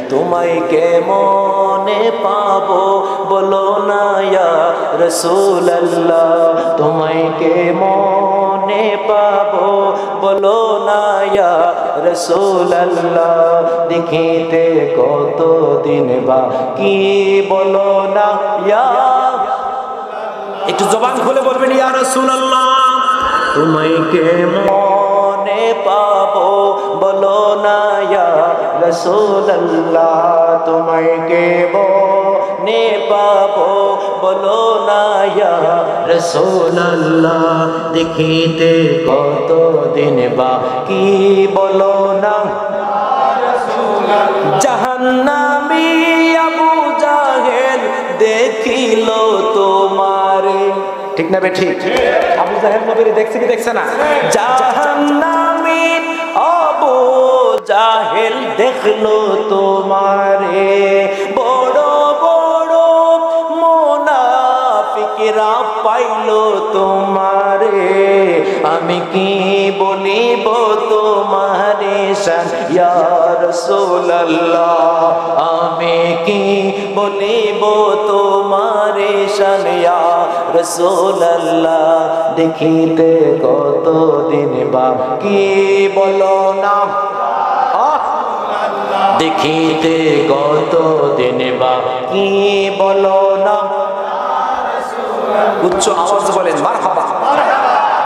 তোমায় কেমনে পাবো বলো না ইয়া রাসূলুল্লাহ তোমায় কেমনে পাবো বলো না ইয়া রাসূলুল্লাহ দেখিতে কতদিন বাকি বলো না ইয়া একটু জবান খুলে বলবেন ইয়া রাসূলুল্লাহ তোমায় কেমনে পাবো বলো না ইয়া রাসূলুল্লাহ তোমায় কেমনে পাবো বলো না ইয়া রাসূলুল্লাহ দেখিতে কতদিন বাকি বলো না জাহান্নামী আবু জাহেল দেখিল তোমারে ঠিক না বে ঠিক আবু জাহেল নবীরে দেখছে কি দেখছে না জাহান্নামী আবু জাহেল দেখলো তোমারে বড় বড় মুনাফিকরা পাইলো তোমারে আমি কি বলিব তোমারে শান ইয়া রাসূলুল্লাহ আমি কি বলিব তোমারে শান ইয়া রাসূলুল্লাহ দেখিতে কতদিন বাকি বলো না দেখিতে কতদিন বাকি বলো না উচ্চ আওয়াজ বলেন মারহাবা